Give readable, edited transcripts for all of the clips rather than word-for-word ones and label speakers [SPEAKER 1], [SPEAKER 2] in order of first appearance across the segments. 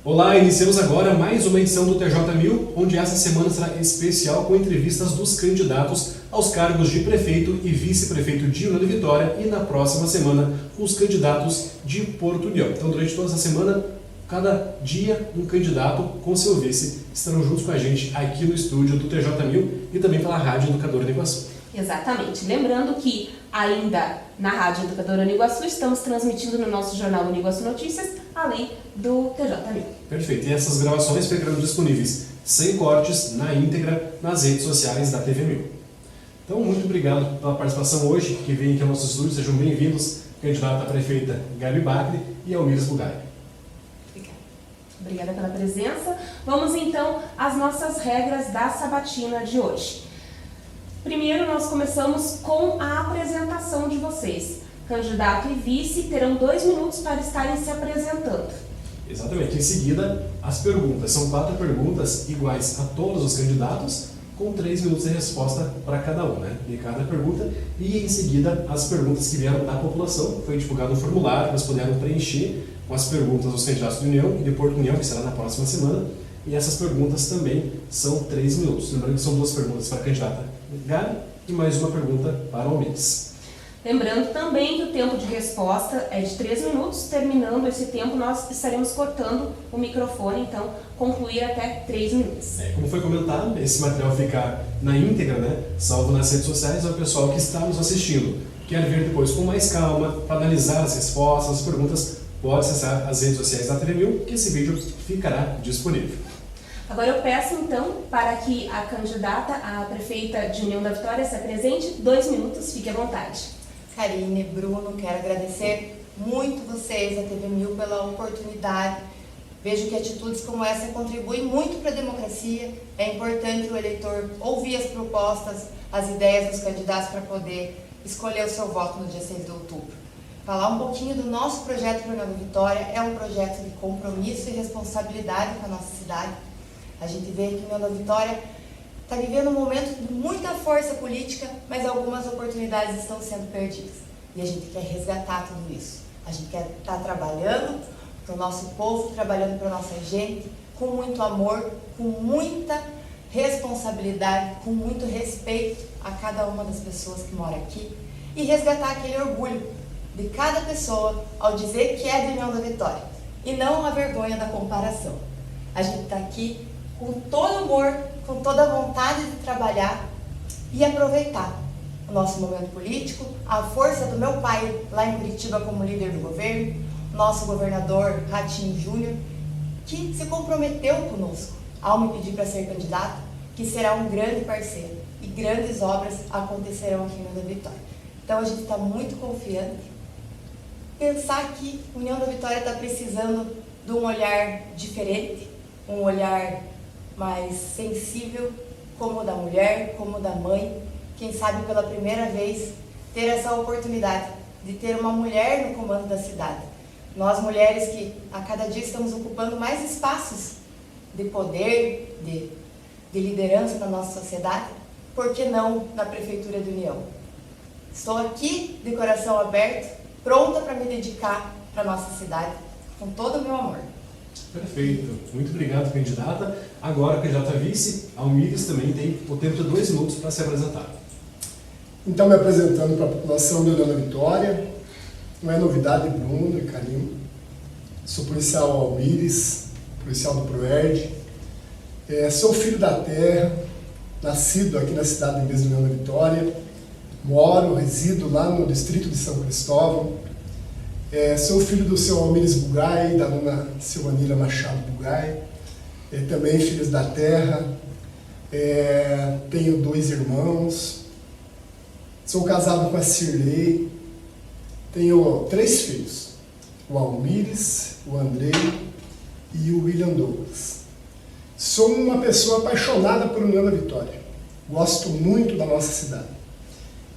[SPEAKER 1] Olá, iniciamos agora mais uma edição do TJ1000, onde essa semana será especial com entrevistas dos candidatos aos cargos de prefeito e vice-prefeito de União da Vitória e na próxima semana com os candidatos de Porto União. Então, durante toda essa semana, cada dia um candidato com seu vice estarão juntos com a gente aqui no estúdio do TJ1000 e também pela Rádio Educadora de Iguaçu.
[SPEAKER 2] Exatamente. Lembrando que ainda na Rádio Educadora de Iguaçu estamos transmitindo no nosso jornal Uniguaçu Notícias, além do TJ1000.
[SPEAKER 1] Perfeito. E essas gravações ficarão disponíveis sem cortes, na íntegra, nas redes sociais da TV1000. Então, muito obrigado pela participação hoje, que vem aqui ao nosso estúdio. Sejam bem-vindos, candidata a prefeita Gabi Bacri e Almires Bugai.
[SPEAKER 2] Obrigada pela presença. Vamos então às nossas regras da sabatina de hoje. Primeiro, nós começamos com a apresentação de vocês. Candidato e vice terão 2 minutos para estarem se apresentando.
[SPEAKER 1] Exatamente. Em seguida, as perguntas. São 4 perguntas iguais a todos os candidatos, com 3 minutos de resposta para cada um, né? De cada pergunta. E em seguida, as perguntas que vieram da população. Foi divulgado um formulário, eles puderam preencher com as perguntas dos candidatos de União e de Porto União, que será na próxima semana. E essas perguntas também são 3 minutos. Lembrando que são 2 perguntas para a candidata Gabi e mais uma pergunta para o Almires.
[SPEAKER 2] Lembrando também que o tempo de resposta é de 3 minutos. Terminando esse tempo, nós estaremos cortando o microfone, então concluir até 3 minutos.
[SPEAKER 1] Como foi comentado, esse material fica na íntegra, né? Salvo nas redes sociais, ao pessoal que está nos assistindo. Quer ver depois com mais calma, para analisar as respostas, as perguntas, pode acessar as redes sociais da TV1000, que esse vídeo ficará disponível.
[SPEAKER 2] Agora eu peço então para que a candidata a prefeita de União da Vitória se apresente. 2 minutos, fique à vontade.
[SPEAKER 3] Karine, Bruno, quero agradecer muito vocês, a TV1000, pela oportunidade. Vejo que atitudes como essa contribuem muito para a democracia. É importante o eleitor ouvir as propostas, as ideias dos candidatos para poder escolher o seu voto no dia 6 de outubro. Falar um pouquinho do nosso projeto para União da Vitória. É um projeto de compromisso e responsabilidade com a nossa cidade. A gente vê que União da Vitória está vivendo um momento de muita força política, mas algumas oportunidades estão sendo perdidas. E a gente quer resgatar tudo isso. A gente quer estar trabalhando para o nosso povo, trabalhando para a nossa gente, com muito amor, com muita responsabilidade, com muito respeito a cada uma das pessoas que moram aqui e resgatar aquele orgulho de cada pessoa ao dizer que é de União da Vitória e não a vergonha da comparação. A gente está aqui com todo amor, com toda a vontade de trabalhar e aproveitar o nosso momento político, a força do meu pai lá em Curitiba como líder do governo, nosso governador Ratinho Júnior, que se comprometeu conosco ao me pedir para ser candidato, que será um grande parceiro e grandes obras acontecerão aqui em União da Vitória. Então a gente está muito confiante. Pensar que União da Vitória está precisando de um olhar diferente, um olhar mais sensível, como o da mulher, como o da mãe. Quem sabe pela primeira vez ter essa oportunidade de ter uma mulher no comando da cidade. Nós mulheres que a cada dia estamos ocupando mais espaços de poder, de liderança na nossa sociedade, por que não na Prefeitura de União? Estou aqui de coração aberto, pronta para me dedicar para a nossa cidade, com todo o meu amor.
[SPEAKER 1] Perfeito. Muito obrigado, candidata. Agora, a candidata vice, Almires, também tem o tempo de 2 minutos para se apresentar.
[SPEAKER 4] Então, me apresentando para a população de União da Vitória, não é novidade, Bruno e Karine. Sou policial Almires, policial do PROERD. Sou filho da terra, nascido aqui na cidade de União da Vitória. Moro, resido lá no distrito de São Cristóvão. Sou filho do seu Almires Bugai, da dona Silvanira Machado Bugai. Também filhos da terra. Tenho 2 irmãos. Sou casado com a Cirlei. Tenho 3 filhos. O Almires, o Andrei e o William Douglas. Sou uma pessoa apaixonada por União da Vitória. Gosto muito da nossa cidade.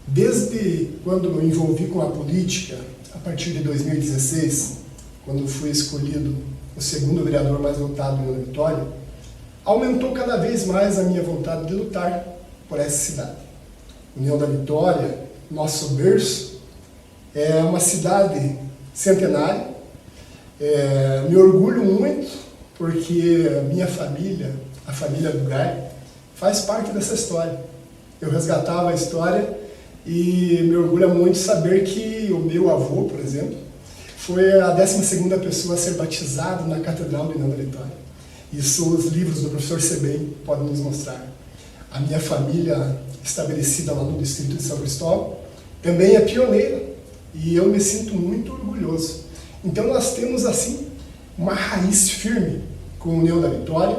[SPEAKER 4] Desde quando me envolvi com a política, a partir de 2016, quando fui escolhido o 2º vereador mais votado em União da Vitória, aumentou cada vez mais a minha vontade de lutar por essa cidade. União da Vitória, nosso berço, é uma cidade centenária. Me orgulho muito porque a minha família, a família do Gai, faz parte dessa história. Eu resgatava a história e me orgulha muito saber que o meu avô, por exemplo, foi a 12ª pessoa a ser batizado na Catedral de União da Vitória. Isso os livros do professor Sebem podem nos mostrar. A minha família, estabelecida lá no distrito de São Cristóvão, também é pioneira e eu me sinto muito orgulhoso. Então nós temos assim uma raiz firme com a União da Vitória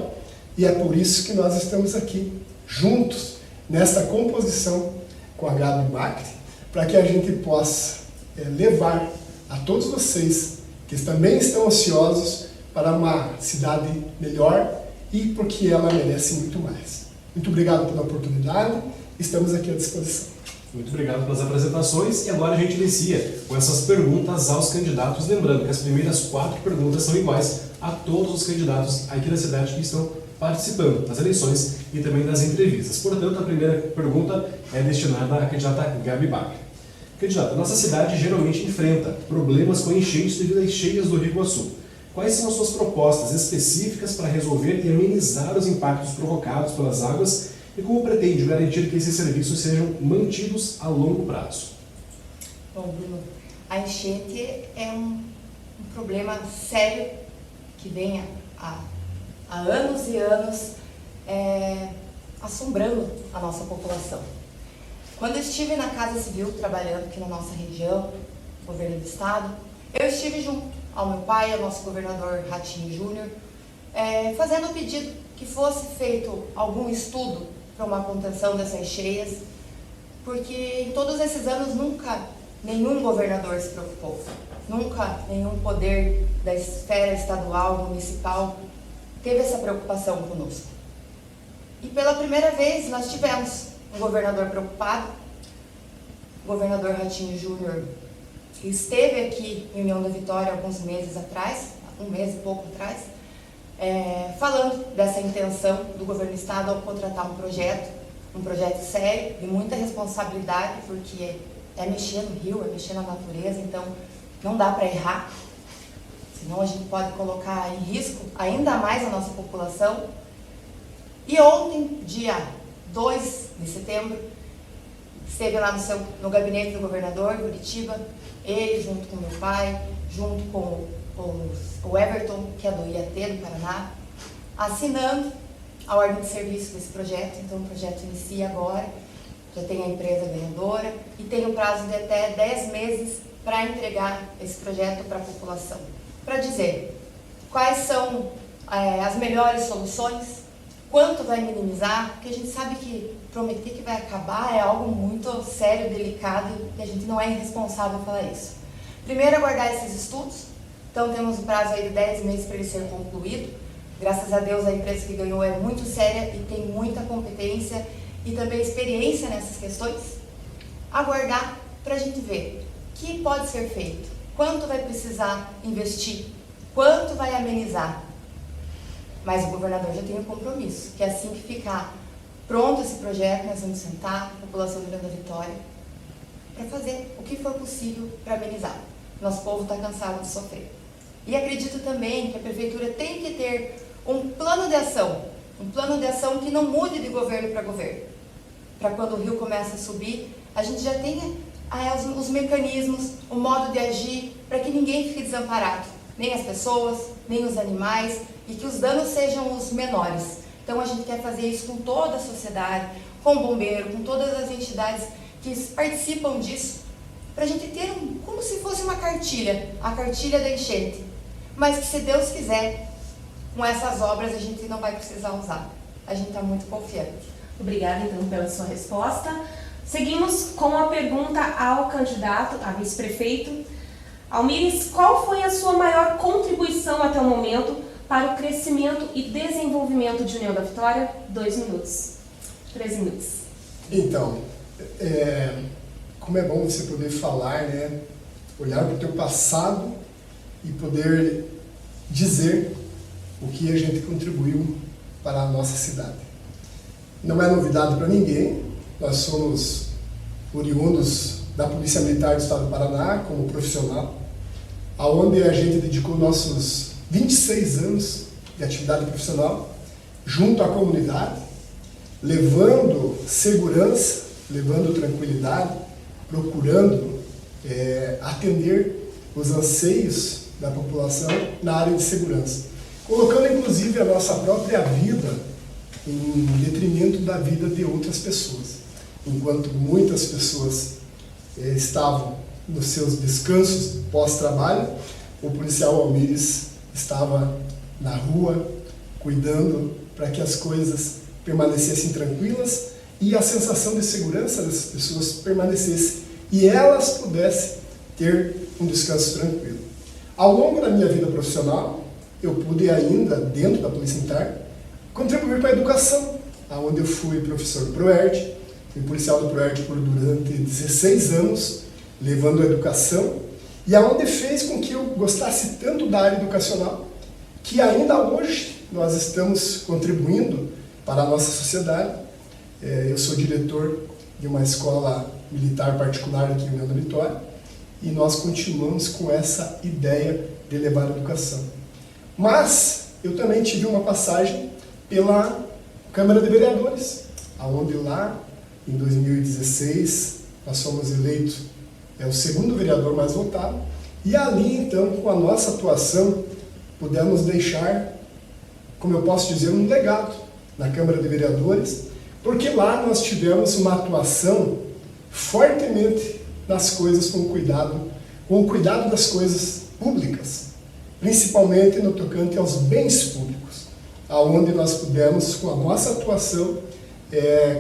[SPEAKER 4] e é por isso que nós estamos aqui, juntos, nesta composição com a Gabi Bacri, para que a gente possa levar a todos vocês que também estão ansiosos para uma cidade melhor e porque ela merece muito mais. Muito obrigado pela oportunidade, estamos aqui à disposição.
[SPEAKER 1] Muito obrigado pelas apresentações e agora a gente inicia com essas perguntas aos candidatos, lembrando que as primeiras 4 perguntas são iguais a todos os candidatos aqui da cidade que estão participando das eleições e também das entrevistas. Portanto, a primeira pergunta é destinada à candidata Gabi Bacri. Candidata, nossa cidade geralmente enfrenta problemas com enchentes devido às cheias do Rio Iguaçu. Quais são as suas propostas específicas para resolver e amenizar os impactos provocados pelas águas e como pretende garantir que esses serviços sejam mantidos a longo prazo?
[SPEAKER 3] Bom, Bruno, a enchente é um problema sério que vem há anos e anos assombrando a nossa população. Quando eu estive na Casa Civil trabalhando aqui na nossa região, governo do estado, eu estive junto ao meu pai, ao nosso governador Ratinho Júnior, fazendo o pedido que fosse feito algum estudo para uma contenção dessas cheias, porque em todos esses anos nunca nenhum governador se preocupou, nunca nenhum poder da esfera estadual, municipal, teve essa preocupação conosco. E pela primeira vez nós tivemos um governador preocupado, o governador Ratinho Júnior, que esteve aqui em União da Vitória alguns meses atrás, um mês e pouco atrás, falando dessa intenção do governo do estado ao contratar um projeto sério, de muita responsabilidade, porque é mexer no rio, é mexer na natureza, então não dá para errar, senão a gente pode colocar em risco ainda mais a nossa população. E ontem, dia 2 de setembro, esteve lá no gabinete do governador de Curitiba, ele junto com meu pai, junto com o Everton, que é do IAT do Paraná, assinando a ordem de serviço desse projeto. Então o projeto inicia agora, já tem a empresa ganhadora e tem um prazo de até 10 meses para entregar esse projeto para a população. Para dizer quais são as melhores soluções, quanto vai minimizar, porque a gente sabe que prometer que vai acabar é algo muito sério, delicado, e a gente não é irresponsável falar isso. Primeiro, aguardar esses estudos. Então, temos um prazo aí de 10 meses para ele ser concluído. Graças a Deus, a empresa que ganhou é muito séria e tem muita competência e também experiência nessas questões. Aguardar para a gente ver o que pode ser feito, quanto vai precisar investir, quanto vai amenizar. Mas o governador já tem um compromisso, que assim que ficar pronto esse projeto, nós vamos sentar, a população de União da Vitória, para fazer o que for possível para amenizar. Nosso povo está cansado de sofrer. E acredito também que a prefeitura tem que ter um plano de ação que não mude de governo para governo. Para quando o rio começa a subir, a gente já tenha os mecanismos, o modo de agir, para que ninguém fique desamparado, nem as pessoas, nem os animais, e que os danos sejam os menores. Então a gente quer fazer isso com toda a sociedade, com o bombeiro, com todas as entidades que participam disso, para a gente ter como se fosse uma cartilha, a cartilha da enchente. Mas que se Deus quiser, com essas obras a gente não vai precisar usar. A gente está muito confiante.
[SPEAKER 2] Obrigada então pela sua resposta. Seguimos com a pergunta ao candidato, a vice-prefeito. Almires, qual foi a sua maior contribuição até o momento para o crescimento e desenvolvimento de União da Vitória? 2 minutos. 3 minutos.
[SPEAKER 4] Então, como é bom você poder falar, né? Olhar para o teu passado e poder dizer o que a gente contribuiu para a nossa cidade. Não é novidade para ninguém, nós somos oriundos da Polícia Militar do Estado do Paraná como profissional, aonde a gente dedicou nossos 26 anos de atividade profissional, junto à comunidade, levando segurança, levando tranquilidade, procurando atender os anseios da população na área de segurança, colocando inclusive a nossa própria vida em detrimento da vida de outras pessoas. Enquanto muitas pessoas estavam nos seus descansos pós-trabalho, o policial Almires estava na rua, cuidando para que as coisas permanecessem tranquilas e a sensação de segurança das pessoas permanecesse e elas pudessem ter um descanso tranquilo. Ao longo da minha vida profissional, eu pude ainda, dentro da Polícia Militar, contribuir para a educação, onde eu fui professor do ProERD, fui policial do ProERD durante 16 anos, levando a educação, e aonde fez com que eu gostasse tanto da área educacional, que ainda hoje nós estamos contribuindo para a nossa sociedade. Eu sou diretor de uma escola militar particular aqui em União da Vitória, e nós continuamos com essa ideia de levar a educação. Mas eu também tive uma passagem pela Câmara de Vereadores, onde lá, em 2016, nós fomos eleitos o segundo vereador mais votado, e ali, então, com a nossa atuação, pudemos deixar, como eu posso dizer, um legado na Câmara de Vereadores, porque lá nós tivemos uma atuação fortemente nas coisas com o cuidado das coisas públicas, principalmente no tocante aos bens públicos, aonde nós pudemos, com a nossa atuação,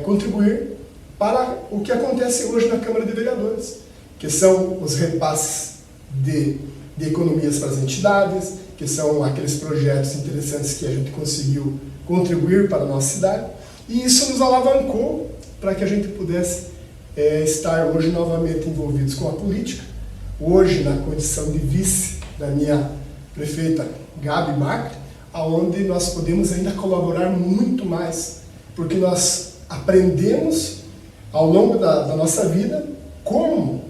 [SPEAKER 4] contribuir para o que acontece hoje na Câmara de Vereadores, que são os repasses de economias para as entidades, que são aqueles projetos interessantes que a gente conseguiu contribuir para a nossa cidade, e isso nos alavancou para que a gente pudesse estar hoje novamente envolvidos com a política, hoje na condição de vice da minha prefeita Gabi Bacri, onde nós podemos ainda colaborar muito mais, porque nós aprendemos ao longo da nossa vida como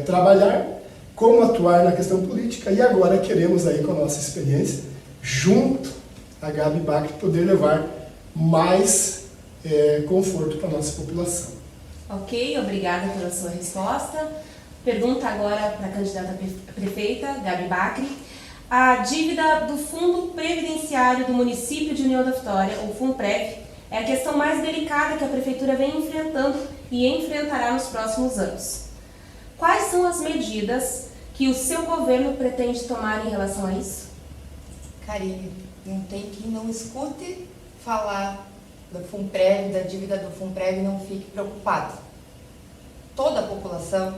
[SPEAKER 4] trabalhar, como atuar na questão política, e agora queremos aí com a nossa experiência, junto à Gabi Bacri, poder levar mais conforto para a nossa população.
[SPEAKER 2] Ok, obrigada pela sua resposta. Pergunta agora para a candidata prefeita, Gabi Bacri. A dívida do Fundo Previdenciário do município de União da Vitória, o FUNPREV, é a questão mais delicada que a Prefeitura vem enfrentando e enfrentará nos próximos anos. Quais são as medidas que o seu governo pretende tomar em relação a isso?
[SPEAKER 3] Karine, não tem quem não escute falar do FUNPREV, da dívida do FUNPREV, e não fique preocupado. Toda a população,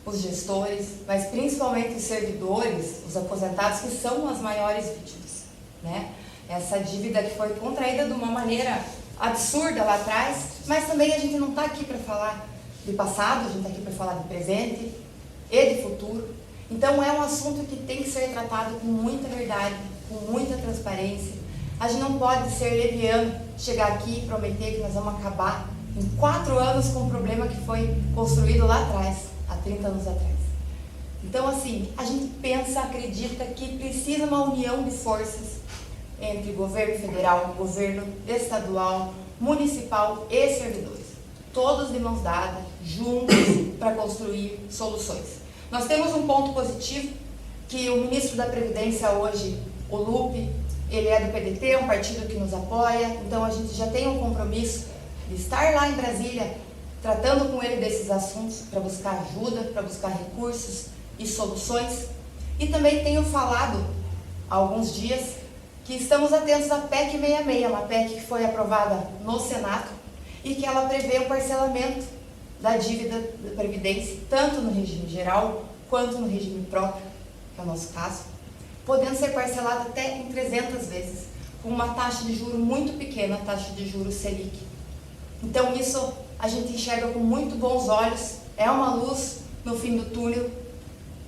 [SPEAKER 3] os gestores, mas principalmente os servidores, os aposentados, que são as maiores vítimas, né? Essa dívida que foi contraída de uma maneira absurda lá atrás, mas também a gente não está aqui para falar de passado, a gente está aqui para falar de presente e de futuro. Então é um assunto que tem que ser tratado com muita verdade, com muita transparência. A gente não pode ser leviano, chegar aqui e prometer que nós vamos acabar em 4 anos com um problema que foi construído lá atrás, há 30 anos atrás. Então, assim, a gente pensa, acredita que precisa uma união de forças entre governo federal, governo estadual, municipal e servidores. Todos de mãos dadas, juntos, para construir soluções. Nós temos um ponto positivo, que o ministro da Previdência hoje, o Lupe, ele é do PDT, um partido que nos apoia, então a gente já tem um compromisso de estar lá em Brasília, tratando com ele desses assuntos, para buscar ajuda, para buscar recursos e soluções. E também tenho falado há alguns dias que estamos atentos à PEC 66, uma PEC que foi aprovada no Senado e que ela prevê o parcelamento da dívida da Previdência, tanto no regime geral quanto no regime próprio, que é o nosso caso, podendo ser parcelada até em 300 vezes, com uma taxa de juros muito pequena, a taxa de juros Selic. Então isso a gente enxerga com muito bons olhos, é uma luz no fim do túnel,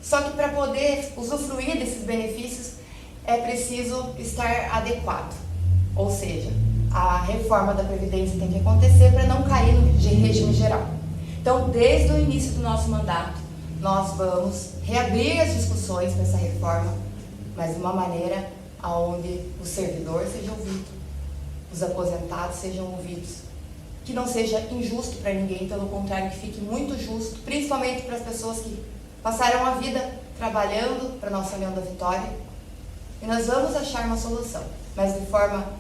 [SPEAKER 3] só que para poder usufruir desses benefícios é preciso estar adequado, ou seja, a reforma da Previdência tem que acontecer para não cair no regime geral. Então, desde o início do nosso mandato, nós vamos reabrir as discussões para essa reforma, mas de uma maneira onde o servidor seja ouvido, os aposentados sejam ouvidos, que não seja injusto para ninguém, pelo contrário, que fique muito justo, principalmente para as pessoas que passaram a vida trabalhando para a nossa União da Vitória. E nós vamos achar uma solução, mas de forma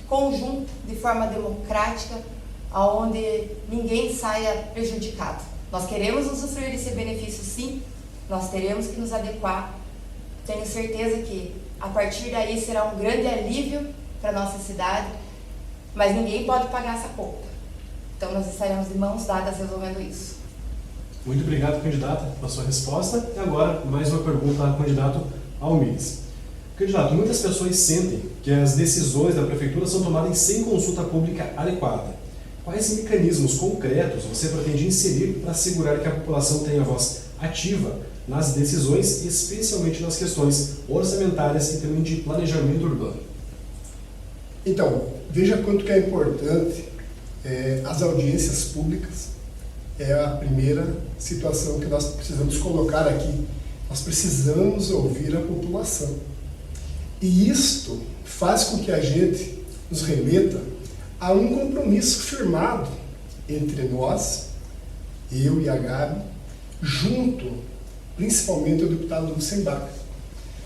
[SPEAKER 3] conjunta, de forma democrática, onde ninguém saia prejudicado. Nós queremos usufruir desse benefício, sim, nós teremos que nos adequar. Tenho certeza que a partir daí será um grande alívio para a nossa cidade, mas ninguém pode pagar essa conta. Então nós estaremos de mãos dadas resolvendo isso.
[SPEAKER 1] Muito obrigado, candidata, pela sua resposta. E agora, mais uma pergunta ao candidato Almides. Candidato, muitas pessoas sentem que as decisões da Prefeitura são tomadas sem consulta pública adequada. Quais mecanismos concretos você pretende inserir para assegurar que a população tenha voz ativa nas decisões, especialmente nas questões orçamentárias e também de planejamento urbano?
[SPEAKER 4] Então, veja quanto que é importante as audiências públicas. É a primeira situação que nós precisamos colocar aqui. Nós precisamos ouvir a população. E isto faz com que a gente nos remeta a um compromisso firmado entre nós, eu e a Gabi, junto, principalmente, ao deputado Lucembach.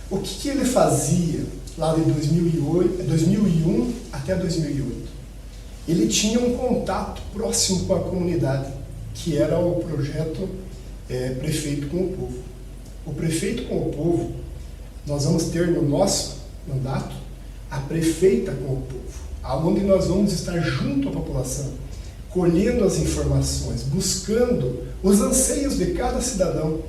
[SPEAKER 4] O que ele fazia lá de 2001 até 2008? Ele tinha um contato próximo com a comunidade, que era o projeto Prefeito com o Povo. O Prefeito com o Povo, nós vamos ter no nosso mandato a Prefeita com o Povo, onde nós vamos estar junto à população, colhendo as informações, buscando os anseios de cada cidadão,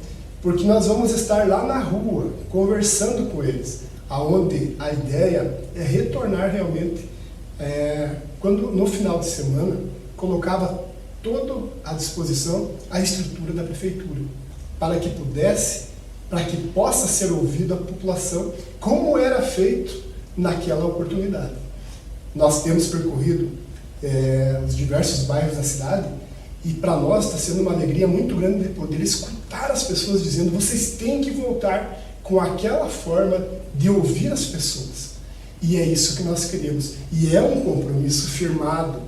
[SPEAKER 4] porque nós vamos estar lá na rua, conversando com eles, aonde a ideia é retornar realmente, quando no final de semana colocava toda à disposição a estrutura da prefeitura, para que possa ser ouvida a população, como era feito naquela oportunidade. Nós temos percorrido os diversos bairros da cidade e para nós está sendo uma alegria muito grande de poder escutar as pessoas dizendo: vocês têm que voltar com aquela forma de ouvir as pessoas. E é isso que nós queremos. E é um compromisso firmado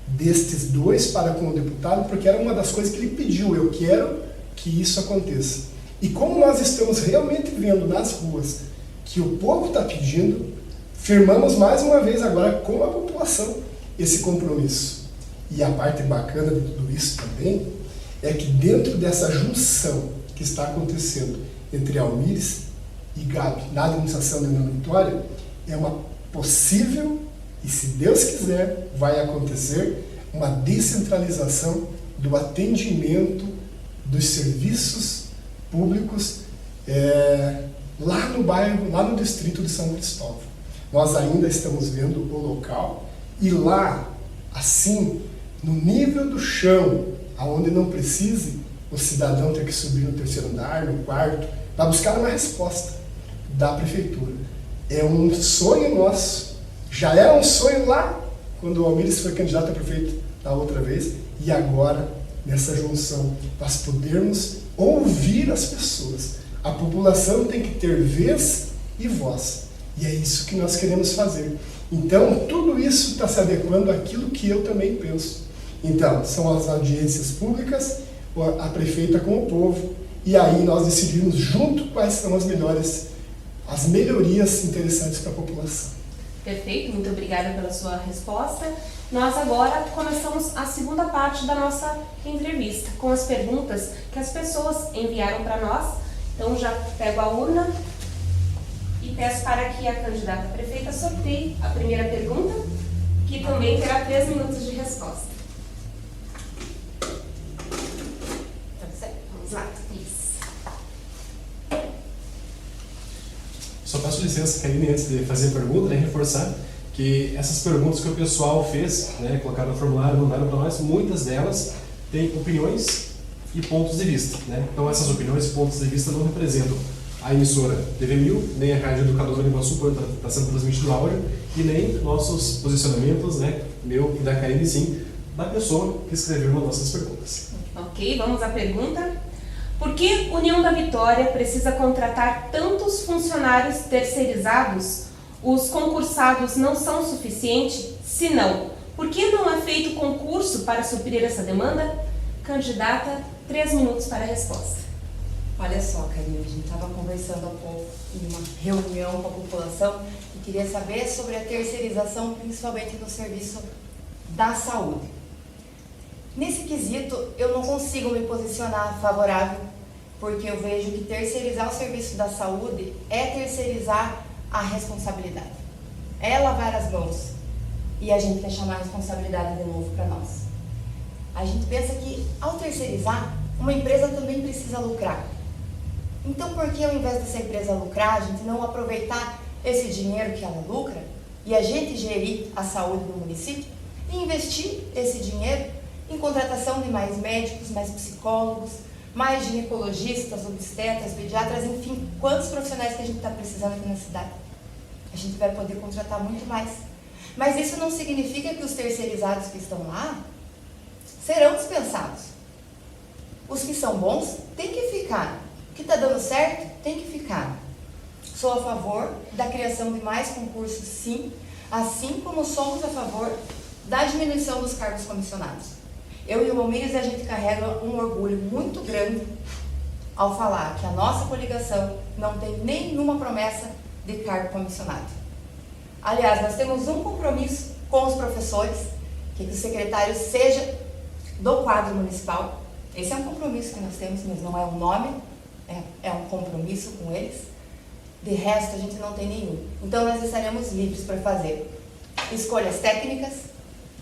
[SPEAKER 4] destes dois para com o deputado, porque era uma das coisas que ele pediu: eu quero que isso aconteça. E como nós estamos realmente vendo nas ruas que o povo está pedindo, firmamos mais uma vez agora com a população esse compromisso. E a parte bacana de tudo isso também é que dentro dessa junção que está acontecendo entre Almides e Gabi na administração da União da Vitória, é uma possível, e se Deus quiser, vai acontecer, uma descentralização do atendimento dos serviços públicos lá no bairro, lá no distrito de São Cristóvão. Nós ainda estamos vendo o local e lá, assim, no nível do chão, aonde não precise o cidadão ter que subir no terceiro andar, no quarto, para buscar uma resposta da prefeitura. É um sonho nosso. Já era um sonho lá quando o Almides foi candidato a prefeito da outra vez, e agora, nessa junção, nós podermos ouvir as pessoas. A população tem que ter vez e voz. E é isso que nós queremos fazer. Então, tudo isso está se adequando àquilo que eu também penso. Então, são as audiências públicas, a prefeita com o povo, e aí nós decidimos junto quais são as melhorias interessantes para a população.
[SPEAKER 2] Perfeito, muito obrigada pela sua resposta. Nós agora começamos a segunda parte da nossa entrevista, com as perguntas que as pessoas enviaram para nós. Então já pego a urna e peço para que a candidata prefeita sorteie a primeira pergunta, que também terá 3 minutos de resposta. Vamos lá, isso.
[SPEAKER 1] Só peço licença, Karine, antes de fazer a pergunta, reforçar que essas perguntas que o pessoal fez, colocaram no formulário, mandaram para nós, muitas delas têm opiniões e pontos de vista. Então essas opiniões e pontos de vista não representam a emissora TV 1000, nem a Rádio Educadora de Iguaçu, quando está sendo transmitido o áudio, e nem nossos posicionamentos, meu e da Karine, sim, da pessoa que escreveu nas nossas perguntas.
[SPEAKER 2] Ok, vamos à pergunta. Por que União da Vitória precisa contratar tantos funcionários terceirizados? Os concursados não são suficientes? Se não, por que não é feito concurso para suprir essa demanda? Candidata, 3 minutos para a resposta.
[SPEAKER 3] Olha só, Karine, a gente estava conversando há pouco em uma reunião com a população e queria saber sobre a terceirização, principalmente no serviço da saúde. Nesse quesito, eu não consigo me posicionar favorável, porque eu vejo que terceirizar o serviço da saúde é terceirizar a responsabilidade. É lavar as mãos. E a gente quer chamar a responsabilidade de novo para nós. A gente pensa que, ao terceirizar, uma empresa também precisa lucrar. Então, por que ao invés dessa empresa lucrar, a gente não aproveitar esse dinheiro que ela lucra e a gente gerir a saúde do município e investir esse dinheiro em contratação de mais médicos, mais psicólogos, mais ginecologistas, obstetras, pediatras, enfim, quantos profissionais que a gente está precisando aqui na cidade. A gente vai poder contratar muito mais. Mas isso não significa que os terceirizados que estão lá serão dispensados. Os que são bons têm que ficar. O que está dando certo tem que ficar. Sou a favor da criação de mais concursos, sim, assim como somos a favor da diminuição dos cargos comissionados. Eu e o Almires, a gente carrega um orgulho muito grande ao falar que a nossa coligação não tem nenhuma promessa de cargo comissionado. Aliás, nós temos um compromisso com os professores, que o secretário seja do quadro municipal. Esse é um compromisso que nós temos, mas não é um nome, é um compromisso com eles. De resto, a gente não tem nenhum. Então, nós estaremos livres para fazer escolhas técnicas.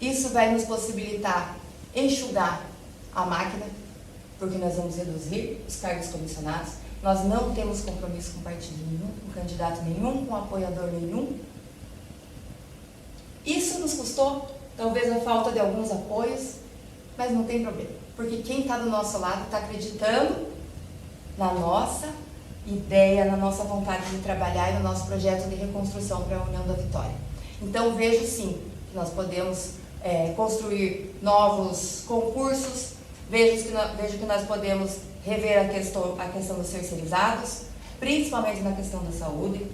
[SPEAKER 3] Isso vai nos possibilitar enxugar a máquina, porque nós vamos reduzir os cargos comissionados. Nós não temos compromisso com partido nenhum, com candidato nenhum, com apoiador nenhum. Isso nos custou, talvez, a falta de alguns apoios, mas não tem problema, porque quem está do nosso lado está acreditando na nossa ideia, na nossa vontade de trabalhar e no nosso projeto de reconstrução para a União da Vitória. Então, vejo sim que nós podemos construir novos concursos, vejo que nós podemos rever a questão dos terceirizados, principalmente na questão da saúde.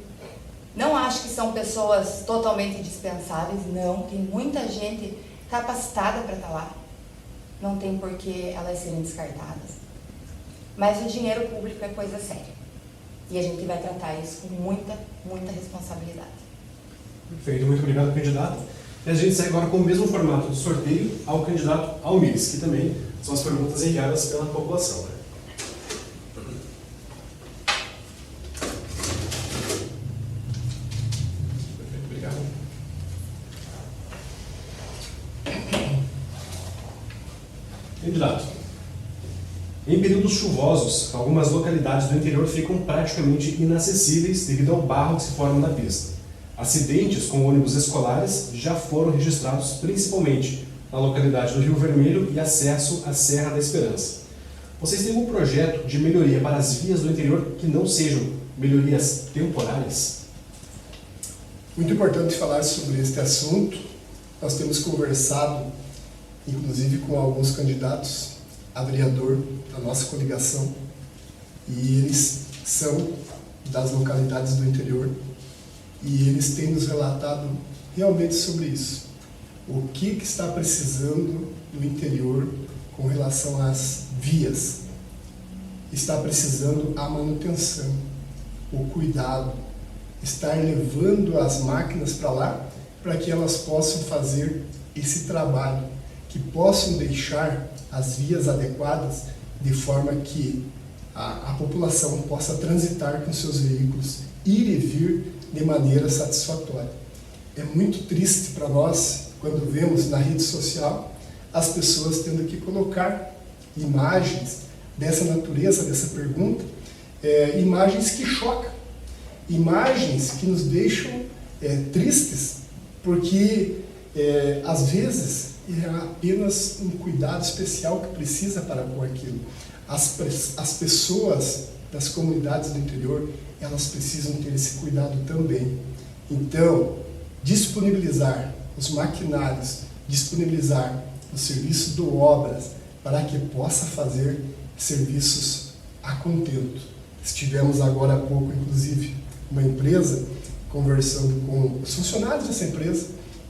[SPEAKER 3] Não acho que são pessoas totalmente dispensáveis, não. Tem muita gente capacitada para estar lá. Não tem por que elas serem descartadas. Mas o dinheiro público é coisa séria. E a gente vai tratar isso com muita, muita responsabilidade.
[SPEAKER 1] Perfeito, muito obrigado, candidato. E a gente segue agora com o mesmo formato de sorteio ao candidato Almires, que também são as perguntas enviadas pela população. Perfeito, obrigado. Candidato, em períodos chuvosos, algumas localidades do interior ficam praticamente inacessíveis devido ao barro que se forma na pista. Acidentes com ônibus escolares já foram registrados principalmente na localidade do Rio Vermelho e acesso à Serra da Esperança. Vocês têm um projeto de melhoria para as vias do interior que não sejam melhorias temporárias?
[SPEAKER 4] Muito importante falar sobre este assunto. Nós temos conversado, inclusive, com alguns candidatos a vereador da nossa coligação, e eles são das localidades do interior, e eles têm nos relatado realmente sobre isso. O que está precisando no interior com relação às vias? Está precisando a manutenção, o cuidado, estar levando as máquinas para lá para que elas possam fazer esse trabalho, que possam deixar as vias adequadas de forma que a população possa transitar com seus veículos, ir e vir de maneira satisfatória. É muito triste para nós quando vemos na rede social as pessoas tendo que colocar imagens dessa natureza, dessa pergunta, imagens que chocam, imagens que nos deixam tristes, porque às vezes é apenas um cuidado especial que precisa para pôr aquilo. As pessoas das comunidades do interior, elas precisam ter esse cuidado também. Então, disponibilizar os maquinários, disponibilizar o serviço do Obras para que possa fazer serviços a contento. Estivemos agora há pouco, inclusive, uma empresa, conversando com os funcionários dessa empresa,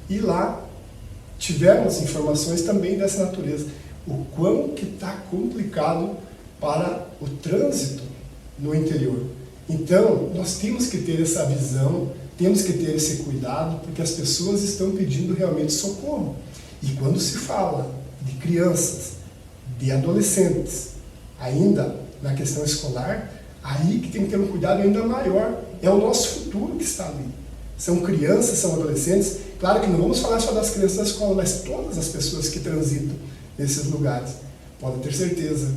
[SPEAKER 4] e lá tivemos informações também dessa natureza. O quão que está complicado para o trânsito no interior. Então, nós temos que ter essa visão, temos que ter esse cuidado, porque as pessoas estão pedindo realmente socorro. E quando se fala de crianças, de adolescentes, ainda na questão escolar, aí que tem que ter um cuidado ainda maior. É o nosso futuro que está ali. São crianças, são adolescentes. Claro que não vamos falar só das crianças da escola, mas todas as pessoas que transitam nesses lugares. Pode ter certeza,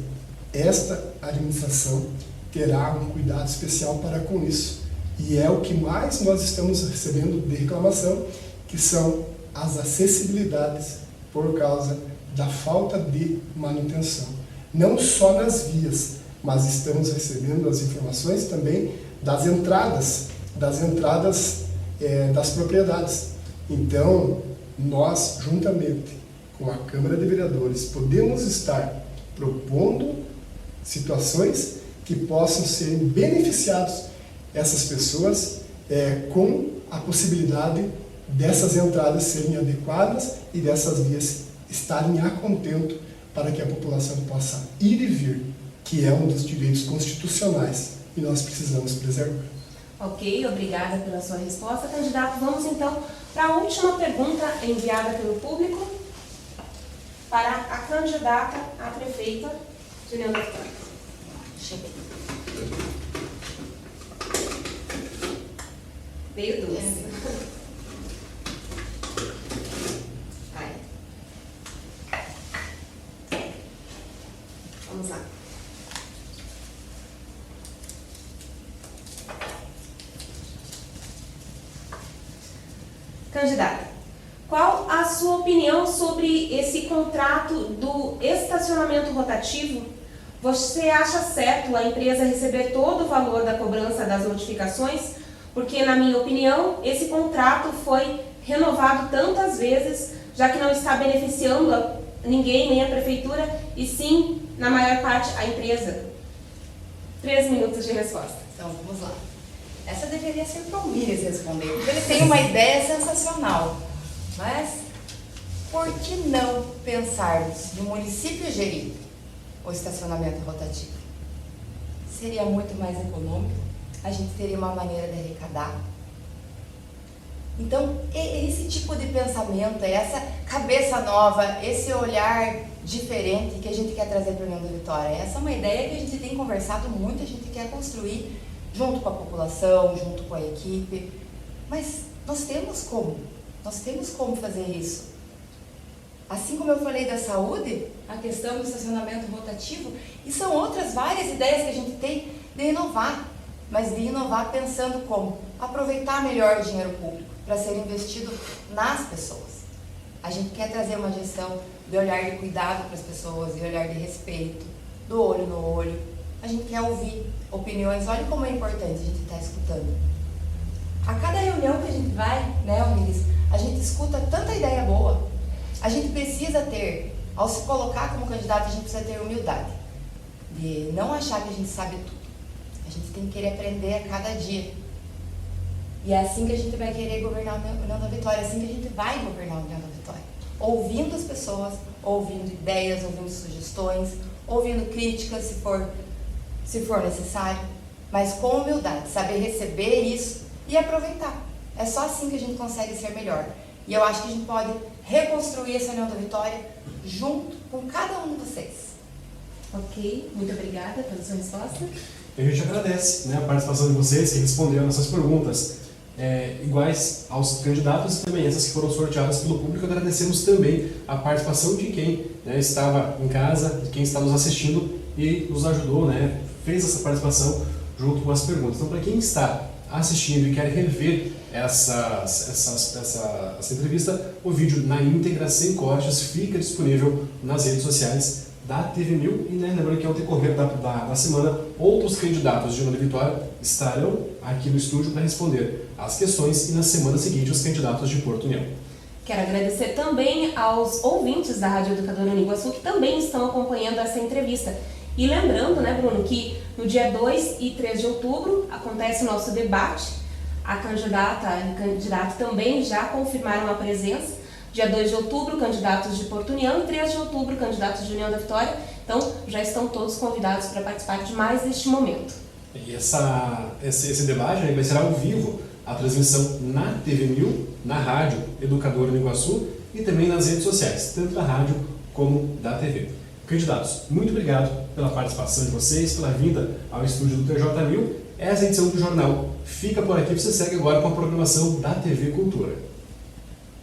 [SPEAKER 4] esta administração terá um cuidado especial para com isso. E é o que mais nós estamos recebendo de reclamação, que são as acessibilidades por causa da falta de manutenção. Não só nas vias, mas estamos recebendo as informações também das entradas das propriedades. Então, nós, juntamente com a Câmara de Vereadores, podemos estar propondo situações que possam ser beneficiados essas pessoas com a possibilidade dessas entradas serem adequadas e dessas vias estarem a contento para que a população possa ir e vir, que é um dos direitos constitucionais e nós precisamos preservar.
[SPEAKER 2] Ok, obrigada pela sua resposta, candidato. Vamos então para a última pergunta enviada pelo público para a candidata a prefeita de União da Vitória.
[SPEAKER 3] Cheguei.
[SPEAKER 2] Veio duas.
[SPEAKER 3] Aí.
[SPEAKER 2] Vamos lá. Candidata, qual a sua opinião sobre esse contrato do estacionamento rotativo? Você acha certo a empresa receber todo o valor da cobrança das notificações? Porque, na minha opinião, esse contrato foi renovado tantas vezes, já que não está beneficiando ninguém, nem a prefeitura, e sim, na maior parte, a empresa. 3 minutos de resposta.
[SPEAKER 3] Então, vamos lá. Essa deveria ser para o Mires responder, porque ele tem uma ideia sensacional. Mas, por que não pensarmos no município gerir o estacionamento rotativo? Seria muito mais econômico, a gente teria uma maneira de arrecadar. Então, esse tipo de pensamento, essa cabeça nova, esse olhar diferente que a gente quer trazer para o União da Vitória. Essa é uma ideia que a gente tem conversado muito, a gente quer construir junto com a população, junto com a equipe. Mas nós temos como fazer isso. Assim como eu falei da saúde, a questão do estacionamento rotativo, e são outras várias ideias que a gente tem de inovar, mas de inovar pensando como aproveitar melhor o dinheiro público para ser investido nas pessoas. A gente quer trazer uma gestão de olhar de cuidado para as pessoas, de olhar de respeito, do olho no olho. A gente quer ouvir opiniões, olha como é importante a gente estar escutando. A cada reunião que a gente vai, né, Umiris, a gente escuta tanta ideia boa. A gente precisa ter, ao se colocar como candidato, a gente precisa ter humildade. De não achar que a gente sabe tudo. A gente tem que querer aprender a cada dia. E é assim que a gente vai querer governar o União da Vitória, é assim que a gente vai governar o União da Vitória. Ouvindo as pessoas, ouvindo ideias, ouvindo sugestões, ouvindo críticas, se for necessário, mas com humildade, saber receber isso e aproveitar. É só assim que a gente consegue ser melhor. E eu acho que a gente pode reconstruir essa União da Vitória junto com cada um de vocês.
[SPEAKER 2] Ok, muito obrigada pela sua resposta.
[SPEAKER 1] E a gente agradece, né, a participação de vocês que responderam essas perguntas iguais aos candidatos e também essas que foram sorteadas pelo público. Agradecemos também a participação de quem, né, estava em casa, de quem está nos assistindo e nos ajudou, né, fez essa participação junto com as perguntas. Então, para quem está assistindo e quer rever essa entrevista, o vídeo na íntegra, sem cortes, fica disponível nas redes sociais da TV1000 e, né, lembrando que ao decorrer da semana, outros candidatos de União da Vitória estarão aqui no estúdio para responder as questões e na semana seguinte os candidatos de Porto União.
[SPEAKER 2] Quero agradecer também aos ouvintes da Rádio Educadora Uniguaçu que também estão acompanhando essa entrevista. E lembrando, né, Bruno, que no dia 2 e 3 de outubro acontece o nosso debate. A candidata e o candidato também já confirmaram a presença. Dia 2 de outubro, candidatos de Porto União, e 3 de outubro, candidatos de União da Vitória. Então, já estão todos convidados para participar de mais este momento.
[SPEAKER 1] E esse debate, né, vai ser ao vivo, a transmissão na TV 1000, na Rádio Educadora do Iguaçu e também nas redes sociais, tanto da rádio como da TV. Candidatos, muito obrigado pela participação de vocês, pela vinda ao estúdio do TJ1000. Essa edição do jornal fica por aqui, você segue agora com a programação da TV Cultura.